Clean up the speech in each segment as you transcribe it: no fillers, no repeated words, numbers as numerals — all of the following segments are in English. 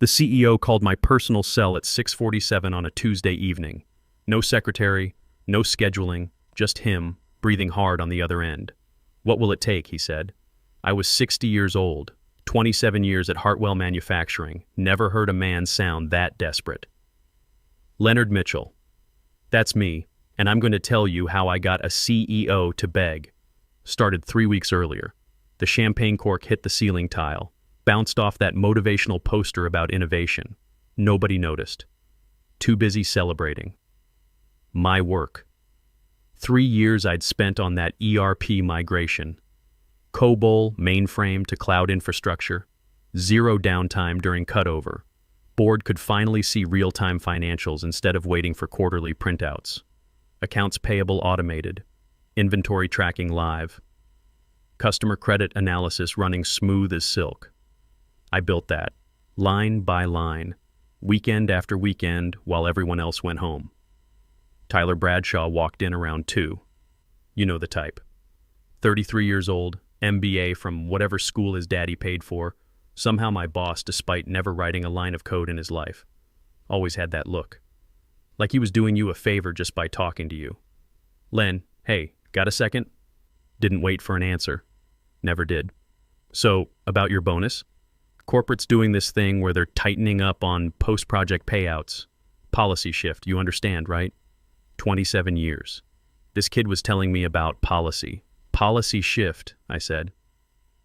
The CEO called my personal cell at 6:47 on a Tuesday evening. No secretary, no scheduling, just him, breathing hard on the other end. "What will it take?" he said. I was 60 years old, 27 years at Hartwell Manufacturing, never heard a man sound that desperate. "Leonard Mitchell. That's me, and I'm going to tell you how I got a CEO to beg. Started 3 weeks earlier. The champagne cork hit the ceiling tile, bounced off that motivational poster about innovation. Nobody noticed. Too busy celebrating. My work. 3 years I'd spent on that ERP migration. COBOL, mainframe to cloud infrastructure. Zero downtime during cutover. Board could finally see real-time financials instead of waiting for quarterly printouts. Accounts payable automated. Inventory tracking live. Customer credit analysis running smooth as silk. I built that, line by line, weekend after weekend while everyone else went home. Tyler Bradshaw walked in around 2. You know the type. 33 years old, MBA from whatever school his daddy paid for. Somehow my boss, despite never writing a line of code in his life. Always had that look. Like he was doing you a favor just by talking to you. "Len, hey, got a second?" Didn't wait for an answer. Never did. "So, about your bonus? Corporate's doing this thing where they're tightening up on post-project payouts. Policy shift, you understand, right? 27 years. This kid was telling me about policy. Policy shift, I said.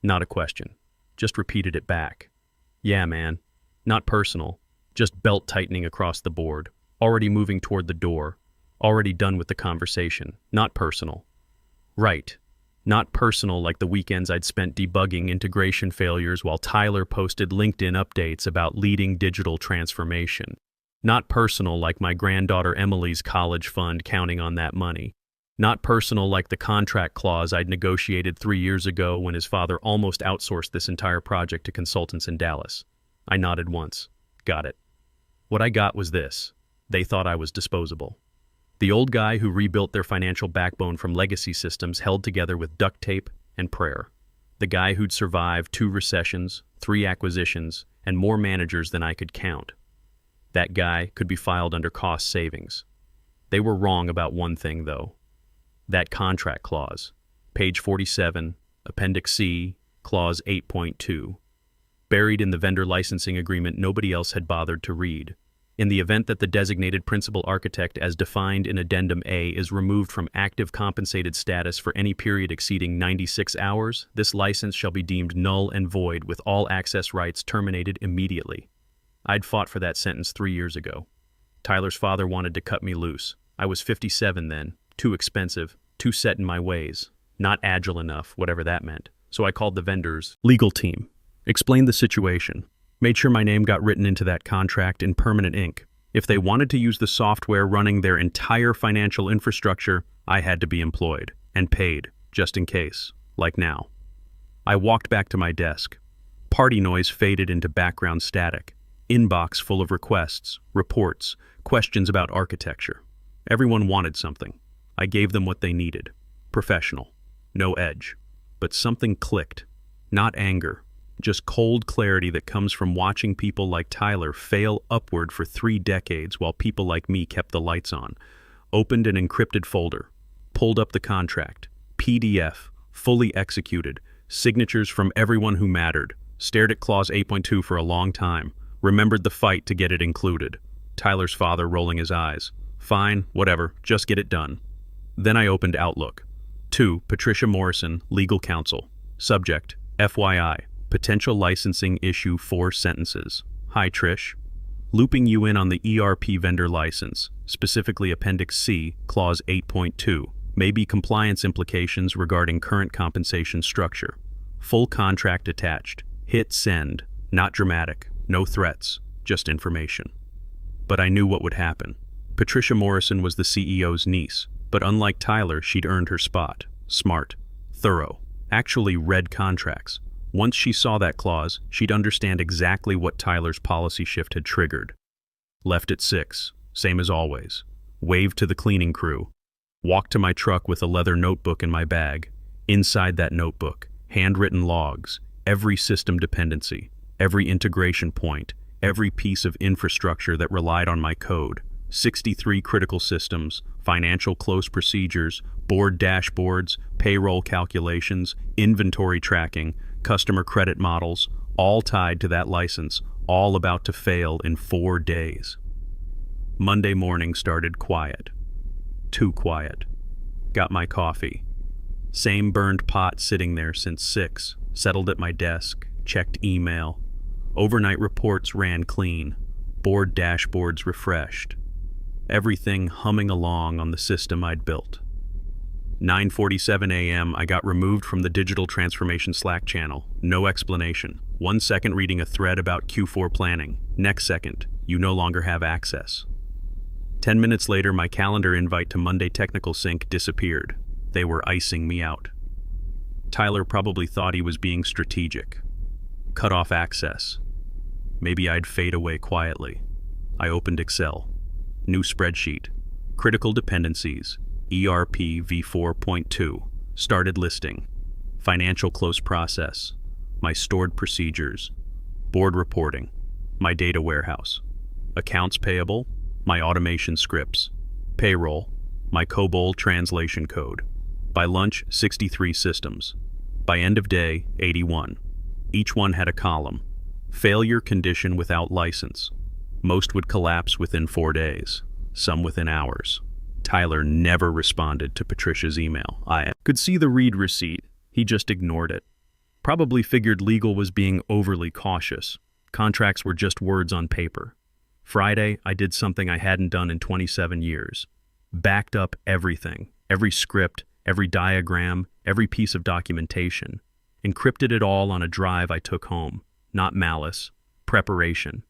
Not a question. Just repeated it back. Yeah, man. Not personal. Just belt tightening across the board. Already moving toward the door. Already done with the conversation. Not personal. Right. Not personal like the weekends I'd spent debugging integration failures while Tyler posted LinkedIn updates about leading digital transformation. Not personal like my granddaughter Emily's college fund counting on that money. Not personal like the contract clause I'd negotiated 3 years ago when his father almost outsourced this entire project to consultants in Dallas. I nodded once. Got it. What I got was this. They thought I was disposable. The old guy who rebuilt their financial backbone from legacy systems held together with duct tape and prayer. The guy who'd survived 2 recessions, 3 acquisitions, and more managers than I could count. That guy could be filed under cost savings. They were wrong about one thing, though. That contract clause, page 47, Appendix C, Clause 8.2. Buried in the vendor licensing agreement nobody else had bothered to read. In the event that the designated principal architect as defined in Addendum A is removed from active compensated status for any period exceeding 96 hours, this license shall be deemed null and void with all access rights terminated immediately. I'd fought for that sentence 3 years ago. Tyler's father wanted to cut me loose. I was 57 then, too expensive, too set in my ways, not agile enough, whatever that meant. So I called the vendor's legal team, explained the situation, made sure my name got written into that contract in permanent ink. If they wanted to use the software running their entire financial infrastructure, I had to be employed and paid, just in case, like now. I walked back to my desk. Party noise faded into background static. Inbox full of requests, reports, questions about architecture. Everyone wanted something. I gave them what they needed. Professional. No edge. But something clicked. Not anger. Just cold clarity that comes from watching people like Tyler fail upward for 3 decades while people like me kept the lights on. Opened an encrypted folder. Pulled up the contract. PDF. Fully executed. Signatures from everyone who mattered. Stared at Clause 8.2 for a long time. Remembered the fight to get it included. Tyler's father rolling his eyes. Fine, whatever, just get it done. Then I opened Outlook. To Patricia Morrison, Legal Counsel. Subject, FYI, potential licensing issue 4 sentences. Hi Trish. Looping you in on the ERP vendor license, specifically Appendix C, Clause 8.2, may be compliance implications regarding current compensation structure. Full contract attached. Hit send. Not dramatic. No threats. Just information. But I knew what would happen. Patricia Morrison was the CEO's niece, but unlike Tyler, she'd earned her spot. Smart. Thorough. Actually read contracts. Once she saw that clause, she'd understand exactly what Tyler's policy shift had triggered. Left at 6, same as always. Waved to the cleaning crew. Walked to my truck with a leather notebook in my bag. Inside that notebook, handwritten logs, every system dependency, every integration point, every piece of infrastructure that relied on my code, 63 critical systems, financial close procedures, board dashboards, payroll calculations, inventory tracking, customer credit models, all tied to that license, all about to fail in 4 days. Monday morning started quiet. Too quiet. Got my coffee. Same burned pot sitting there since 6. Settled at my desk, checked email. Overnight reports ran clean. Board dashboards refreshed. Everything humming along on the system I'd built. 9:47 a.m. I got removed from the digital transformation Slack channel. No explanation. 1 second reading a thread about Q4 planning. Next second, you no longer have access. 10 minutes later, my calendar invite to Monday Technical Sync disappeared. They were icing me out. Tyler probably thought he was being strategic. Cut off access. Maybe I'd fade away quietly. I opened Excel. New spreadsheet. Critical dependencies. ERP v4.2. Started listing. Financial close process. My stored procedures. Board reporting. My data warehouse. Accounts payable. My automation scripts. Payroll. My COBOL translation code. By lunch, 63 systems. By end of day, 81. Each one had a column. Failure condition without license. Most would collapse within 4 days, some within hours. Tyler never responded to Patricia's email. I could see the read receipt. He just ignored it. Probably figured legal was being overly cautious. Contracts were just words on paper. Friday, I did something I hadn't done in 27 years. Backed up everything, every script, every diagram, every piece of documentation. Encrypted it all on a drive I took home. Not malice, preparation.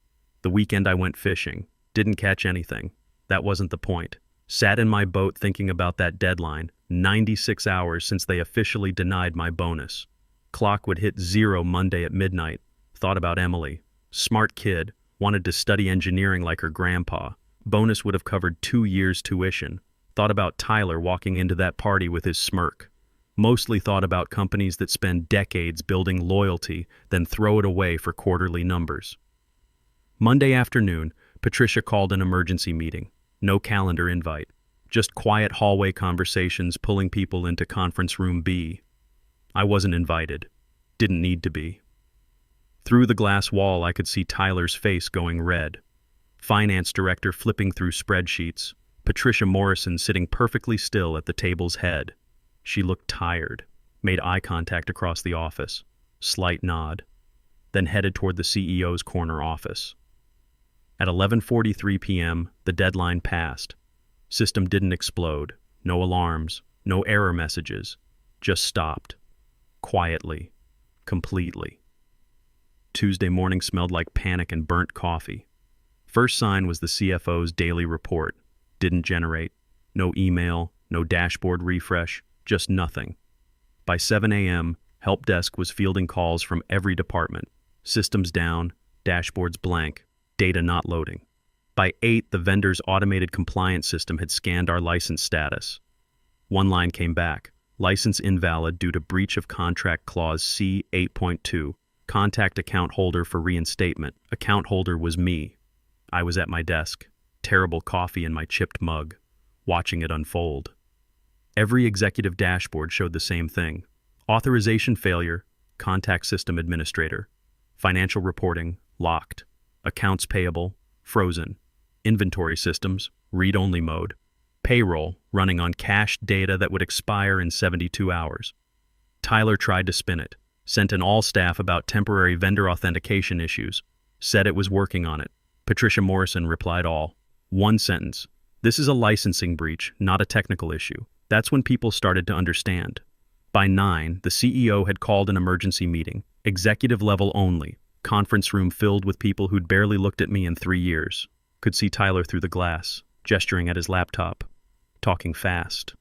The weekend I went fishing. Didn't catch anything. That wasn't the point. Sat in my boat thinking about that deadline, 96 hours since they officially denied my bonus. Clock would hit 0 Monday at midnight. Thought about Emily. Smart kid, wanted to study engineering like her grandpa. Bonus would have covered 2 years' tuition. Thought about Tyler walking into that party with his smirk. Mostly thought about companies that spend decades building loyalty, then throw it away for quarterly numbers. Monday afternoon, Patricia called an emergency meeting. No calendar invite. Just quiet hallway conversations pulling people into conference room B. I wasn't invited. Didn't need to be. Through the glass wall, I could see Tyler's face going red. Finance director flipping through spreadsheets. Patricia Morrison sitting perfectly still at the table's head. She looked tired, made eye contact across the office, slight nod, then headed toward the CEO's corner office. At 11:43 p.m., the deadline passed. System didn't explode, no alarms, no error messages, just stopped. Quietly, completely. Tuesday morning smelled like panic and burnt coffee. First sign was the CFO's daily report. Didn't generate. No email, no dashboard refresh, just nothing. By 7 a.m., help desk was fielding calls from every department. Systems down, dashboards blank, data not loading. By 8, the vendor's automated compliance system had scanned our license status. One line came back. License invalid due to breach of contract clause C 8.2. Contact account holder for reinstatement. Account holder was me. I was at my desk. Terrible coffee in my chipped mug. Watching it unfold. Every executive dashboard showed the same thing. Authorization failure, contact system administrator. Financial reporting, locked. Accounts payable, frozen. Inventory systems, read-only mode. Payroll, running on cached data that would expire in 72 hours. Tyler tried to spin it. Sent an all-staff about temporary vendor authentication issues. Said it was working on it. Patricia Morrison replied all. One sentence. This is a licensing breach, not a technical issue. That's when people started to understand. By 9, the CEO had called an emergency meeting, executive level only, conference room filled with people who'd barely looked at me in 3 years. Could see Tyler through the glass, gesturing at his laptop, talking fast.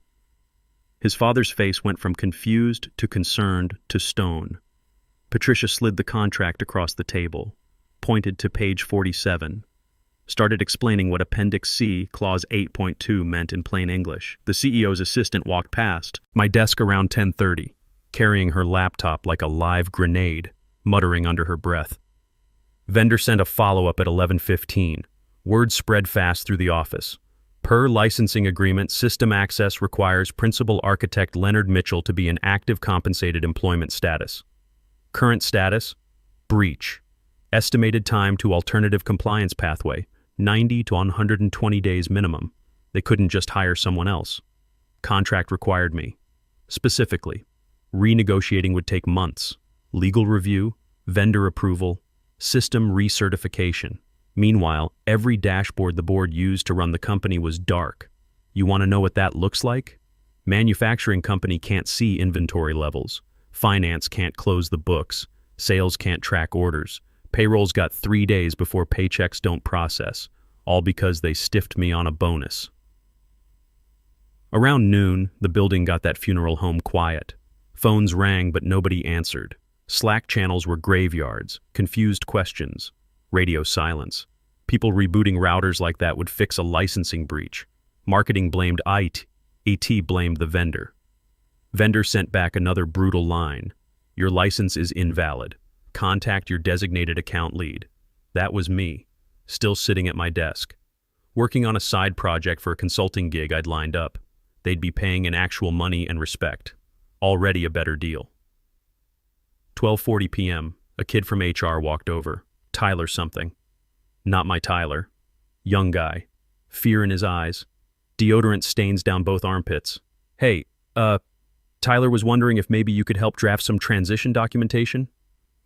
His father's face went from confused to concerned to stone. Patricia slid the contract across the table, pointed to page 47. Started explaining what Appendix C, Clause 8.2 meant in plain English. The CEO's assistant walked past my desk around 10:30, carrying her laptop like a live grenade, muttering under her breath. Vendor sent a follow-up at 11:15. Word spread fast through the office. Per licensing agreement, system access requires principal architect Leonard Mitchell to be in active compensated employment status. Current status? Breach. Estimated time to alternative compliance pathway, 90 to 120 days minimum. They couldn't just hire someone else. Contract required me. Specifically, renegotiating would take months. Legal review, vendor approval, system recertification. Meanwhile, every dashboard the board used to run the company was dark. You want to know what that looks like? Manufacturing company can't see inventory levels. Finance can't close the books. Sales can't track orders. Payroll's got 3 days before paychecks don't process, all because they stiffed me on a bonus. Around noon, the building got that funeral home quiet. Phones rang, but nobody answered. Slack channels were graveyards, confused questions, radio silence. People rebooting routers like that would fix a licensing breach. Marketing blamed IT blamed the vendor. Vendor sent back another brutal line. Your license is invalid. Contact your designated account lead. That was me, still sitting at my desk, working on a side project for a consulting gig I'd lined up. They'd be paying in actual money and respect. Already a better deal. 12:40 p.m., a kid from HR walked over. Tyler something. Not my Tyler. Young guy. Fear in his eyes. Deodorant stains down both armpits. Hey, Tyler was wondering if maybe you could help draft some transition documentation?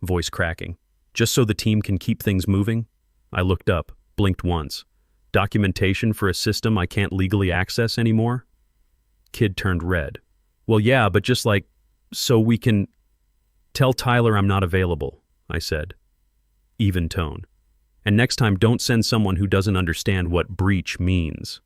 Voice cracking. Just so the team can keep things moving? I looked up, blinked once. Documentation for a system I can't legally access anymore? Kid turned red. Well, yeah, but just like, so we can... Tell Tyler I'm not available, I said. Even tone. And next time, don't send someone who doesn't understand what breach means.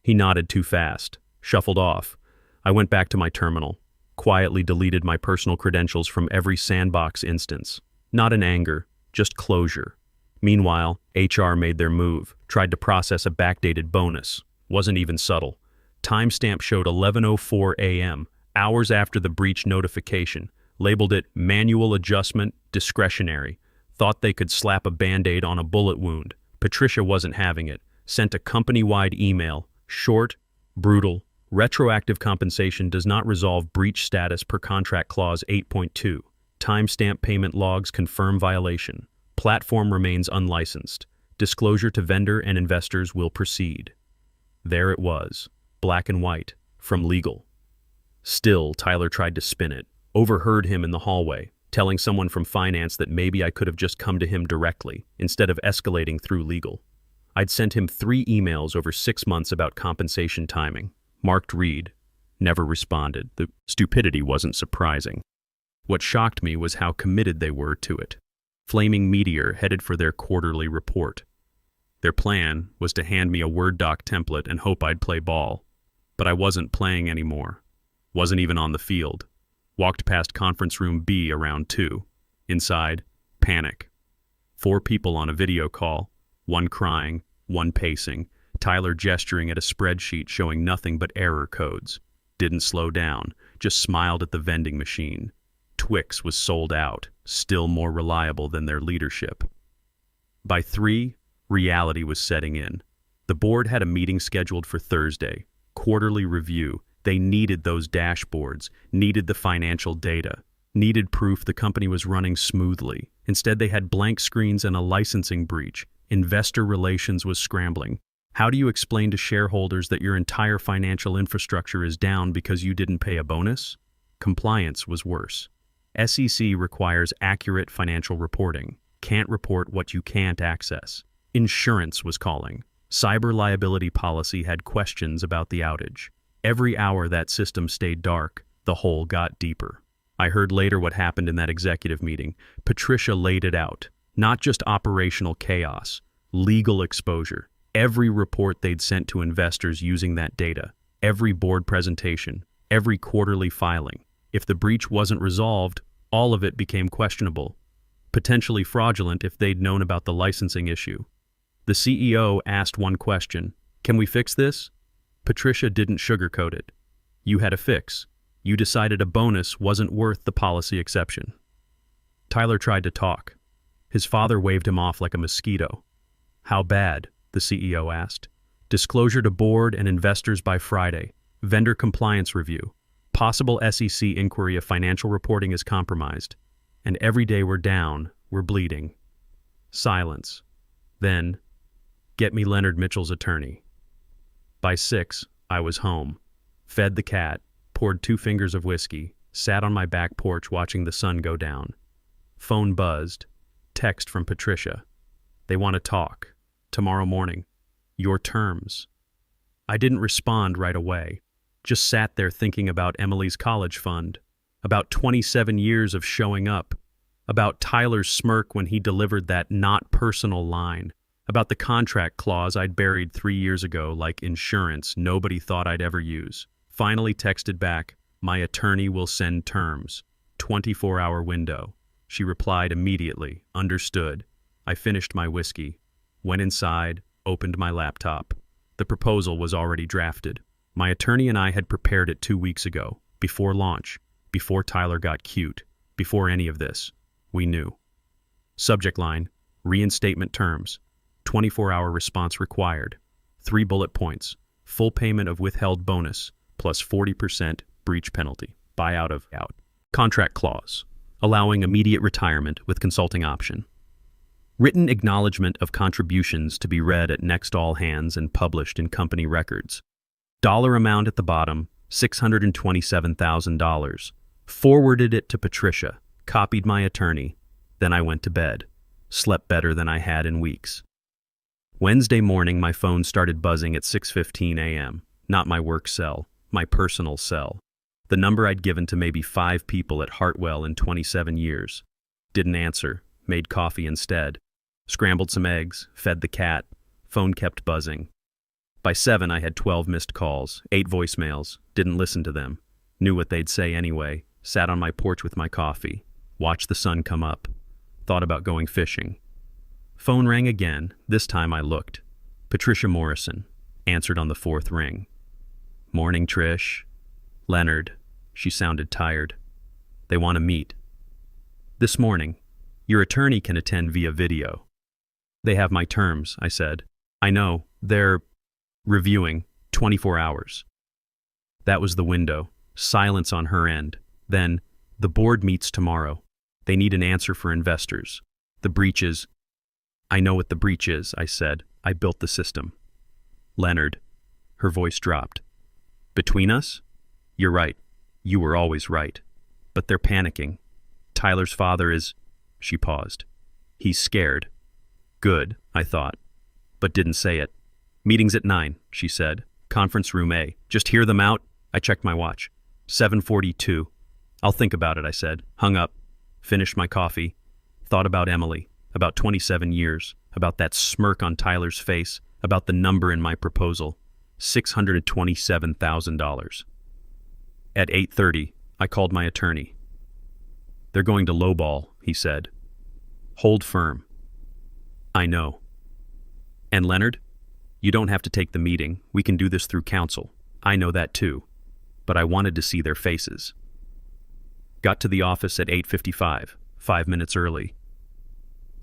He nodded too fast, shuffled off. I went back to my terminal, quietly deleted my personal credentials from every sandbox instance. Not in anger, just closure. Meanwhile, HR made their move, tried to process a backdated bonus. Wasn't even subtle. Timestamp showed 11:04 a.m., hours after the breach notification. Labeled it manual adjustment, discretionary. Thought they could slap a Band-Aid on a bullet wound. Patricia wasn't having it. Sent a company-wide email. Short, brutal. Retroactive compensation does not resolve breach status per contract clause 8.2. Timestamp payment logs confirm violation. Platform remains unlicensed. Disclosure to vendor and investors will proceed. There it was, black and white, from legal. Still, Tyler tried to spin it. Overheard him in the hallway, telling someone from finance that maybe I could have just come to him directly, instead of escalating through legal. I'd sent him 3 emails over 6 months about compensation timing. Marked read. Never responded. The stupidity wasn't surprising. What shocked me was how committed they were to it. Flaming meteor headed for their quarterly report. Their plan was to hand me a Word doc template and hope I'd play ball. But I wasn't playing anymore. Wasn't even on the field. Walked past conference room B around 2. Inside, panic. 4 people on a video call, 1 crying, 1 pacing, Tyler gesturing at a spreadsheet showing nothing but error codes. Didn't slow down, just smiled at the vending machine. Twix was sold out, still more reliable than their leadership. By 3, reality was setting in. The board had a meeting scheduled for Thursday, quarterly review. They needed those dashboards, needed the financial data, needed proof the company was running smoothly. Instead, they had blank screens and a licensing breach. Investor relations was scrambling. How do you explain to shareholders that your entire financial infrastructure is down because you didn't pay a bonus? Compliance was worse. SEC requires accurate financial reporting. Can't report what you can't access. Insurance was calling. Cyber liability policy had questions about the outage. Every hour that system stayed dark, the hole got deeper. I heard later what happened in that executive meeting. Patricia laid it out. Not just operational chaos, legal exposure. Every report they'd sent to investors using that data. Every board presentation. Every quarterly filing. If the breach wasn't resolved, all of it became questionable. Potentially fraudulent if they'd known about the licensing issue. The CEO asked one question. Can we fix this? Patricia didn't sugarcoat it. You had a fix. You decided a bonus wasn't worth the policy exception. Tyler tried to talk. His father waved him off like a mosquito. How bad? The CEO asked. Disclosure to board and investors by Friday. Vendor compliance review. Possible SEC inquiry if financial reporting is compromised. And every day we're down, we're bleeding. Silence. Then, get me Leonard Mitchell's attorney. By 6, I was home. Fed the cat, poured 2 fingers of whiskey, sat on my back porch watching the sun go down. Phone buzzed. Text from Patricia. They want to talk. Tomorrow morning. Your terms. I didn't respond right away. Just sat there thinking about Emily's college fund, about 27 years of showing up, about Tyler's smirk when he delivered that not personal line, about the contract clause I'd buried 3 years ago like insurance nobody thought I'd ever use. Finally texted back, my attorney will send terms. 24-hour window. She replied immediately, understood. I finished my whiskey, went inside, opened my laptop. The proposal was already drafted. My attorney and I had prepared it 2 weeks ago, before launch, before Tyler got cute, before any of this. We knew. Subject line, reinstatement terms, 24-hour response required, 3 bullet points, full payment of withheld bonus, plus 40% breach penalty, buyout of out. Contract clause, allowing immediate retirement with consulting option. Written acknowledgement of contributions to be read at next all hands and published in company records. Dollar amount at the bottom, $627,000. Forwarded it to Patricia, copied my attorney. Then I went to bed. Slept better than I had in weeks. Wednesday morning, my phone started buzzing at 6:15 a.m. Not my work cell, my personal cell. The number I'd given to maybe 5 people at Hartwell in 27 years. Didn't answer, made coffee instead. Scrambled some eggs, fed the cat. Phone kept buzzing. By 7, I had 12 missed calls, 8 voicemails, didn't listen to them. Knew what they'd say anyway. Sat on my porch with my coffee. Watched the sun come up. Thought about going fishing. Phone rang again. This time I looked. Patricia Morrison. Answered on the 4th ring. Morning, Trish. Leonard. She sounded tired. They want to meet. This morning. Your attorney can attend via video. They have my terms, I said. I know. They're reviewing. 24 hours. That was the window. Silence on her end. Then, the board meets tomorrow. They need an answer for investors. The breach is... I know what the breach is, I said. I built the system. Leonard. Her voice dropped. Between us? You're right. You were always right. But they're panicking. Tyler's father is... She paused. He's scared. Good, I thought. But didn't say it. Meeting's at 9, she said. Conference room A. Just hear them out? I checked my watch. 7:42. I'll think about it, I said. Hung up. Finished my coffee. Thought about Emily. About 27 years. About that smirk on Tyler's face. About the number in my proposal. $627,000. At 8:30, I called my attorney. They're going to lowball, he said. Hold firm. I know. And Leonard? You don't have to take the meeting. We can do this through counsel. I know that too. But I wanted to see their faces. Got to the office at 8:55, 5 minutes early.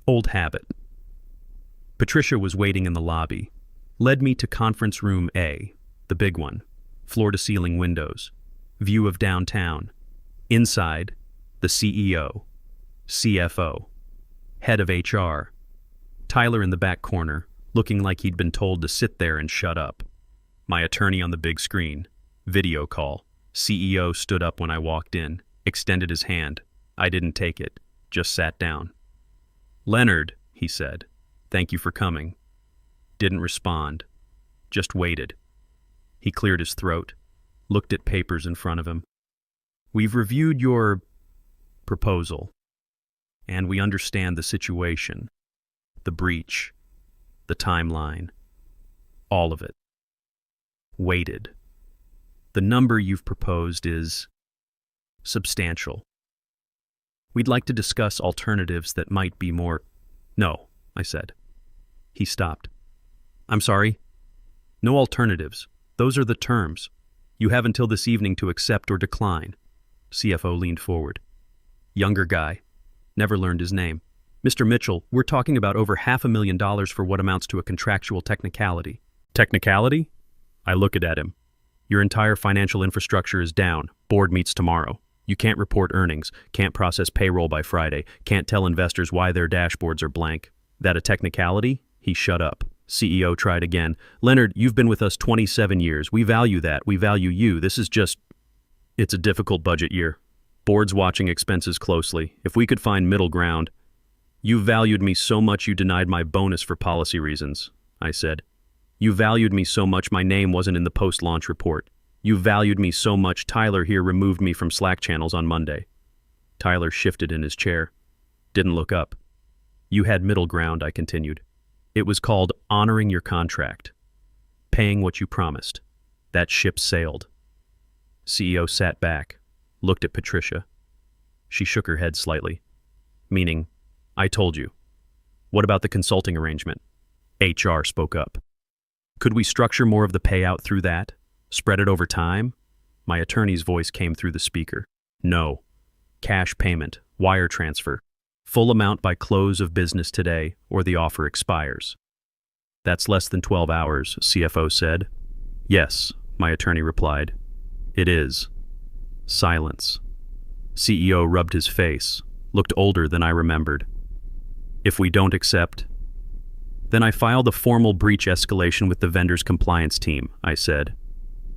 Old habit. Patricia was waiting in the lobby. Led me to conference room A, the big one. Floor-to-ceiling windows. View of downtown. Inside, the CEO, CFO, head of HR. Tyler in the back corner, looking like he'd been told to sit there and shut up. My attorney on the big screen. Video call. CEO stood up when I walked in, extended his hand. I didn't take it, just sat down. Leonard, he said, thank you for coming. Didn't respond, just waited. He cleared his throat, looked at papers in front of him. We've reviewed your proposal, and we understand the situation, the breach, the timeline, all of it. Waited. The number you've proposed is substantial. We'd like to discuss alternatives that might be more... No, I said. He stopped. I'm sorry. No alternatives. Those are the terms. You have until this evening to accept or decline. CFO leaned forward. Younger guy. Never learned his name. Mr. Mitchell, we're talking about over $500,000 for what amounts to a contractual technicality. Technicality? I looked at him. Your entire financial infrastructure is down. Board meets tomorrow. You can't report earnings, can't process payroll by Friday, can't tell investors why their dashboards are blank. That a technicality? He shut up. CEO tried again. Leonard, you've been with us 27 years. We value that. We value you. This is just... It's a difficult budget year. Board's watching expenses closely. If we could find middle ground... You valued me so much you denied my bonus for policy reasons, I said. You valued me so much my name wasn't in the post-launch report. You valued me so much Tyler here removed me from Slack channels on Monday. Tyler shifted in his chair. Didn't look up. You had middle ground, I continued. It was called honoring your contract. Paying what you promised. That ship sailed. CEO sat back, looked at Patricia. She shook her head slightly. Meaning, I told you. What about the consulting arrangement? HR spoke up. Could we structure more of the payout through that? Spread it over time? My attorney's voice came through the speaker. No. Cash payment, wire transfer. Full amount by close of business today, or the offer expires. That's less than 12 hours, CFO said. Yes, my attorney replied. It is. Silence. CEO rubbed his face, looked older than I remembered. If we don't accept, then I file the formal breach escalation with the vendor's compliance team, I said.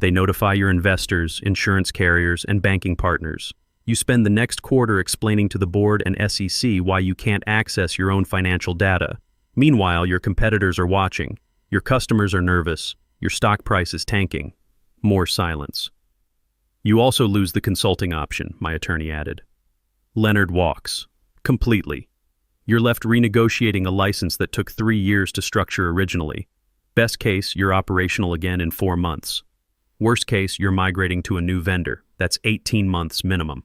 They notify your investors, insurance carriers, and banking partners. You spend the next quarter explaining to the board and SEC why you can't access your own financial data. Meanwhile, your competitors are watching. Your customers are nervous. Your stock price is tanking. More silence. You also lose the consulting option, my attorney added. Leonard walks. Completely. You're left renegotiating a license that took 3 years to structure originally. Best case, you're operational again in 4 months. Worst case, you're migrating to a new vendor. That's 18 months minimum.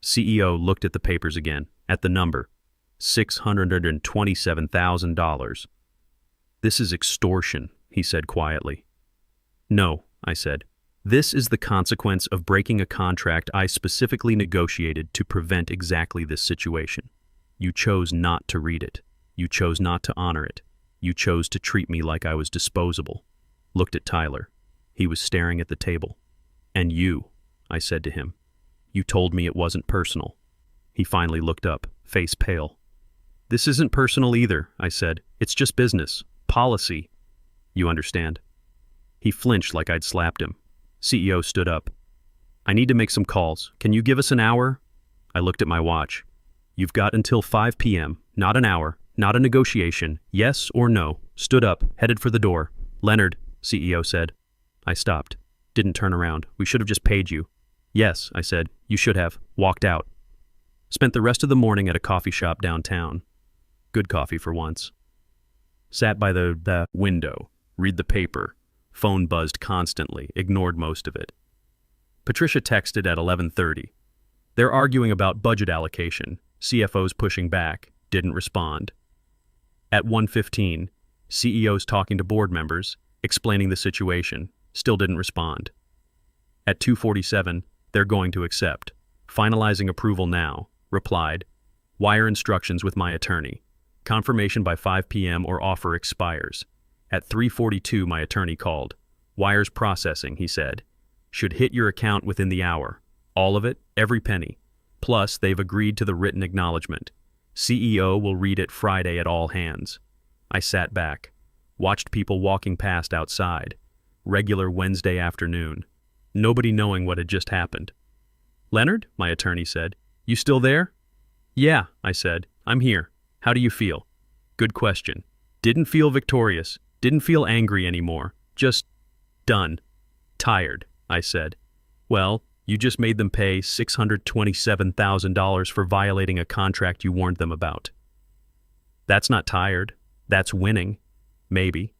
CEO looked at the papers again, at the number. $627,000. This is extortion, he said quietly. No, I said. This is the consequence of breaking a contract I specifically negotiated to prevent exactly this situation. You chose not to read it. You chose not to honor it. You chose to treat me like I was disposable. Looked at Tyler. He was staring at the table. And you, I said to him. You told me it wasn't personal. He finally looked up, face pale. This isn't personal either, I said. It's just business. Policy. You understand? He flinched like I'd slapped him. CEO stood up. I need to make some calls. Can you give us an hour? I looked at my watch. You've got until 5 p.m., not an hour, not a negotiation, yes or no. Stood up, headed for the door. Leonard, CEO said. I stopped. Didn't turn around. We should have just paid you. Yes, I said. You should have. Walked out. Spent the rest of the morning at a coffee shop downtown. Good coffee for once. Sat by the window. Read the paper. Phone buzzed constantly. Ignored most of it. Patricia texted at 11:30. They're arguing about budget allocation. CFO's pushing back. Didn't respond. At 1:15, CEO's talking to board members, explaining the situation. Still didn't respond. At 2:47, they're going to accept. Finalizing approval now. Replied. Wire instructions with my attorney. Confirmation by 5 p.m. or offer expires. At 3:42, my attorney called. Wires processing, he said. Should hit your account within the hour. All of it, every penny. Plus, they've agreed to the written acknowledgement. CEO will read it Friday at all hands. I sat back. Watched people walking past outside. Regular Wednesday afternoon. Nobody knowing what had just happened. Leonard, my attorney said. You still there? Yeah, I said. I'm here. How do you feel? Good question. Didn't feel victorious. Didn't feel angry anymore. Just done. Tired, I said. Well, you just made them pay $627,000 for violating a contract you warned them about. That's not tired. That's winning. Maybe.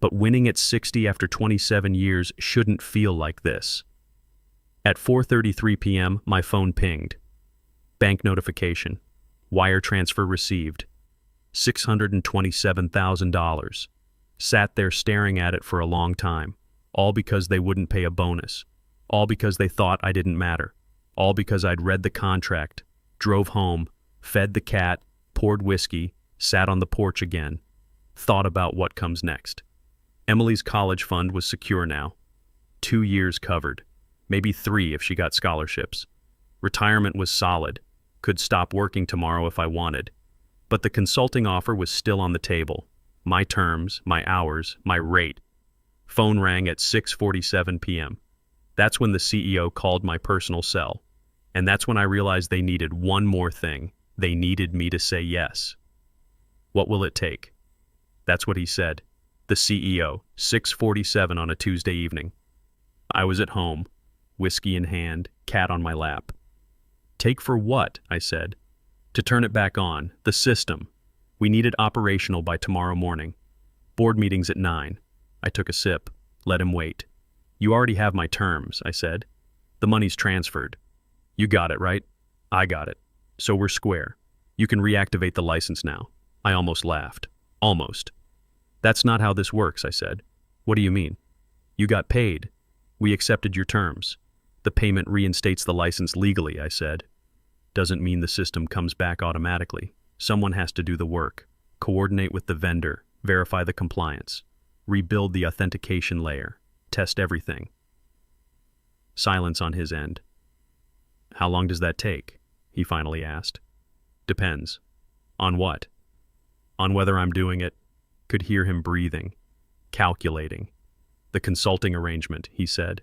But winning at 60 after 27 years shouldn't feel like this. At 4:33 p.m., my phone pinged. Bank notification. Wire transfer received. $627,000. Sat there staring at it for a long time. All because they wouldn't pay a bonus. All because they thought I didn't matter. All because I'd read the contract, drove home, fed the cat, poured whiskey, sat on the porch again, thought about what comes next. Emily's college fund was secure now. 2 years covered, maybe 3 if she got scholarships. Retirement was solid, could stop working tomorrow if I wanted. But the consulting offer was still on the table. My terms, my hours, my rate. Phone rang at 6:47 p.m. That's when the CEO called my personal cell. And that's when I realized they needed one more thing. They needed me to say yes. What will it take? That's what he said. The CEO, 6:47 on a Tuesday evening. I was at home, whiskey in hand, cat on my lap. Take for what? I said. To turn it back on, the system. We need it operational by tomorrow morning. Board meeting's at 9. I took a sip, let him wait. You already have my terms, I said. The money's transferred. You got it, right? I got it. So we're square. You can reactivate the license now. I almost laughed. Almost. That's not how this works, I said. What do you mean? You got paid. We accepted your terms. The payment reinstates the license legally, I said. Doesn't mean the system comes back automatically. Someone has to do the work, coordinate with the vendor, verify the compliance, rebuild the authentication layer, test everything. Silence on his end. How long does that take? He finally asked. Depends. On what? On whether I'm doing it. Could hear him breathing, calculating. The consulting arrangement, he said.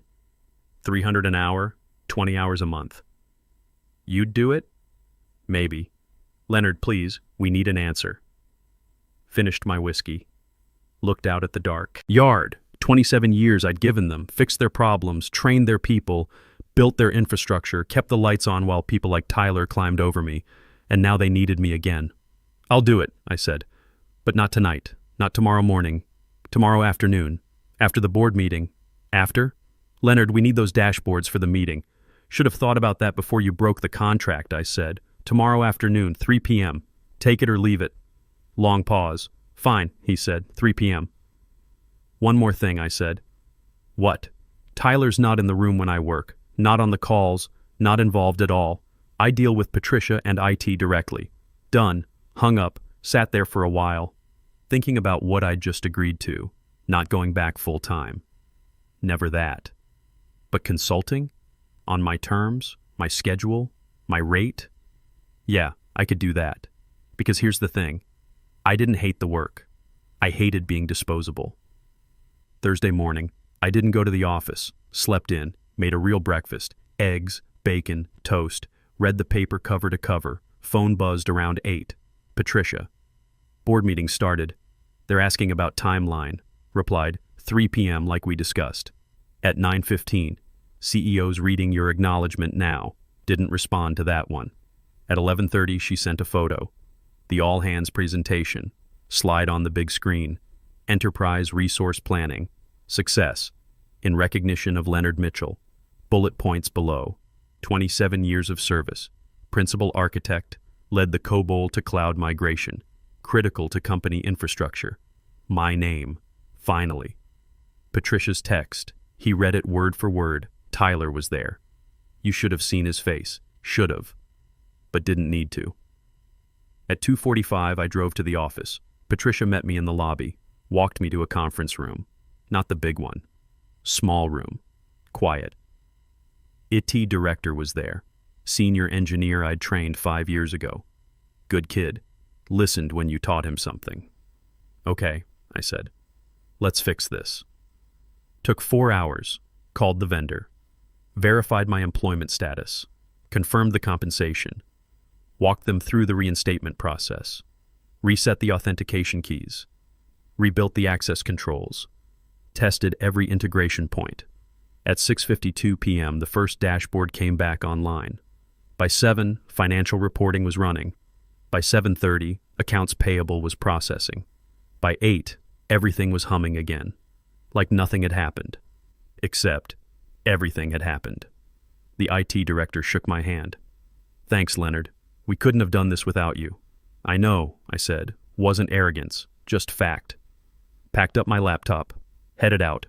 300 an hour, 20 hours a month. You'd do it? Maybe. Leonard, please, we need an answer. Finished my whiskey. Looked out at the dark yard. 27 years I'd given them, fixed their problems, trained their people, built their infrastructure, kept the lights on while people like Tyler climbed over me, and now they needed me again. I'll do it, I said. But not tonight, not tomorrow morning, tomorrow afternoon, after the board meeting. After? Leonard, we need those dashboards for the meeting. Should have thought about that before you broke the contract, I said. Tomorrow afternoon, 3 p.m. Take it or leave it. Long pause. Fine, he said, 3 p.m. One more thing, I said. What? Tyler's not in the room when I work, not on the calls, not involved at all. I deal with Patricia and IT directly. Done. Hung up, sat there for a while, thinking about what I'd just agreed to, not going back full time. Never that. But consulting? On my terms, my schedule, my rate? Yeah, I could do that. Because here's the thing. I didn't hate the work. I hated being disposable. Thursday morning, I didn't go to the office, slept in, made a real breakfast, eggs, bacon, toast, read the paper cover to cover, phone buzzed around 8. Patricia. Board meeting started. They're asking about timeline. Replied, 3 p.m. like we discussed. At 9:15, CEO's reading your acknowledgement now. Didn't respond to that one. At 11:30, she sent a photo. The all-hands presentation. Slide on the big screen. Enterprise resource planning. Success. In recognition of Leonard Mitchell. Bullet points below. 27 years of service. Principal architect. Led the COBOL to cloud migration. Critical to company infrastructure. My name. Finally. Patricia's text. He read it word for word. Tyler was there. You should have seen his face. Should have. But didn't need to. At 2:45, I drove to the office. Patricia met me in the lobby. Walked me to a conference room. Not the big one. Small room. Quiet. IT director was there. Senior engineer I'd trained 5 years ago. Good kid. Listened when you taught him something. Okay, I said. Let's fix this. Took 4 hours. Called the vendor. Verified my employment status. Confirmed the compensation. Walked them through the reinstatement process. Reset the authentication keys. Rebuilt the access controls. Tested every integration point. At 6:52 p.m., the first dashboard came back online. By 7, financial reporting was running. By 7:30, accounts payable was processing. By 8, everything was humming again. Like nothing had happened. Except, everything had happened. The IT director shook my hand. Thanks, Leonard. We couldn't have done this without you. I know, I said. Wasn't arrogance, just fact. Packed up my laptop. Headed out.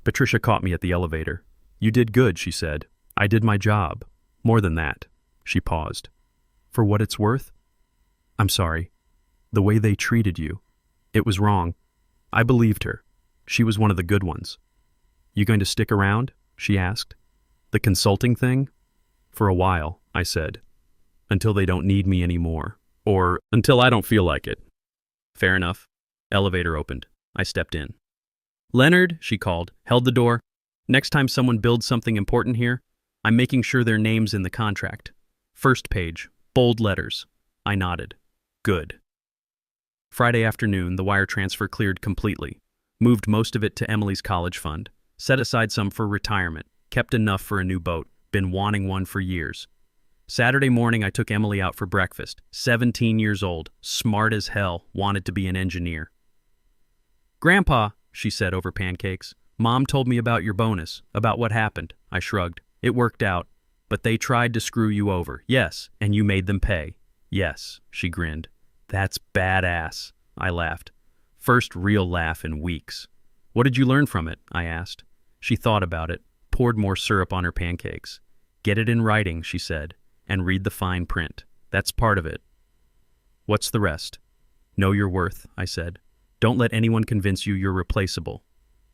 Patricia caught me at the elevator. You did good, she said. I did my job. More than that. She paused. For what it's worth? I'm sorry. The way they treated you. It was wrong. I believed her. She was one of the good ones. You going to stick around? She asked. The consulting thing? For a while, I said. Until they don't need me anymore. Or until I don't feel like it. Fair enough. Elevator opened. I stepped in. Leonard, she called, held the door. Next time someone builds something important here, I'm making sure their name's in the contract. First page, bold letters. I nodded. Good. Friday afternoon, the wire transfer cleared completely. Moved most of it to Emily's college fund. Set aside some for retirement. Kept enough for a new boat. Been wanting one for years. Saturday morning, I took Emily out for breakfast. 17 years old, smart as hell, wanted to be an engineer. Grandpa, she said over pancakes, Mom told me about your bonus, about what happened. I shrugged. It worked out. But they tried to screw you over. Yes, and you made them pay. Yes, she grinned. That's badass. I laughed. First real laugh in weeks. What did you learn from it? I asked. She thought about it, poured more syrup on her pancakes. Get it in writing, she said, and read the fine print. That's part of it. What's the rest? Know your worth, I said. Don't let anyone convince you you're replaceable.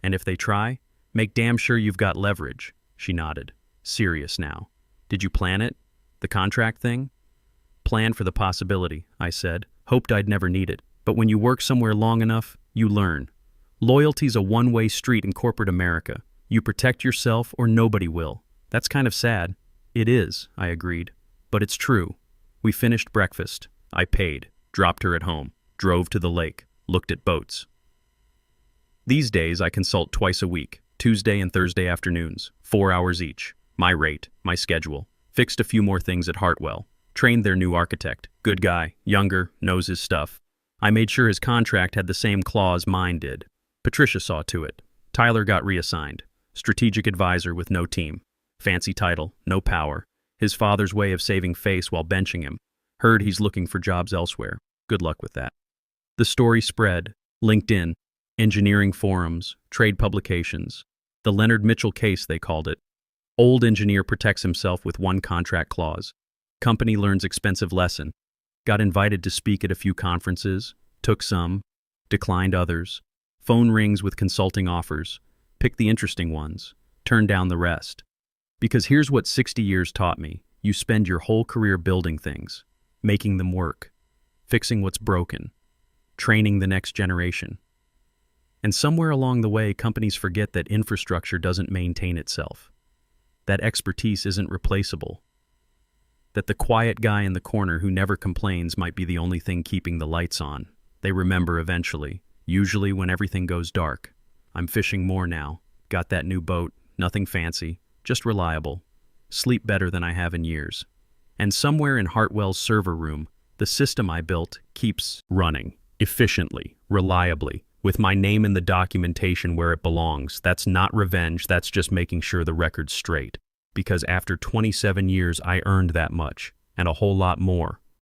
And if they try, make damn sure you've got leverage. She nodded. Serious now. Did you plan it? The contract thing? Plan for the possibility, I said. Hoped I'd never need it. But when you work somewhere long enough, you learn. Loyalty's a one-way street in corporate America. You protect yourself or nobody will. That's kind of sad. It is, I agreed. But it's true. We finished breakfast. I paid, dropped her at home, drove to the lake, looked at boats. These days I consult twice a week, Tuesday and Thursday afternoons, 4 hours each. My rate, my schedule. Fixed a few more things at Hartwell. Trained their new architect. Good guy, younger, knows his stuff. I made sure his contract had the same clause mine did. Patricia saw to it. Tyler got reassigned. Strategic advisor with no team. Fancy title, no power. His father's way of saving face while benching him. Heard he's looking for jobs elsewhere. Good luck with that. The story spread. LinkedIn, engineering forums, trade publications. The Leonard Mitchell case, they called it. Old engineer protects himself with one contract clause. Company learns expensive lesson. Got invited to speak at a few conferences. Took some. Declined others. Phone rings with consulting offers. Pick the interesting ones. Turn down the rest. Because here's what 60 years taught me. You spend your whole career building things. Making them work. Fixing what's broken. Training the next generation. And somewhere along the way, companies forget that infrastructure doesn't maintain itself. That expertise isn't replaceable. That the quiet guy in the corner who never complains might be the only thing keeping the lights on. They remember eventually, usually when everything goes dark. I'm fishing more now. Got that new boat, nothing fancy, just reliable. Sleep better than I have in years. And somewhere in Hartwell's server room, the system I built keeps running, efficiently, reliably, with my name in the documentation where it belongs. That's not revenge, that's just making sure the record's straight. Because after 27 years, I earned that much, and a whole lot more.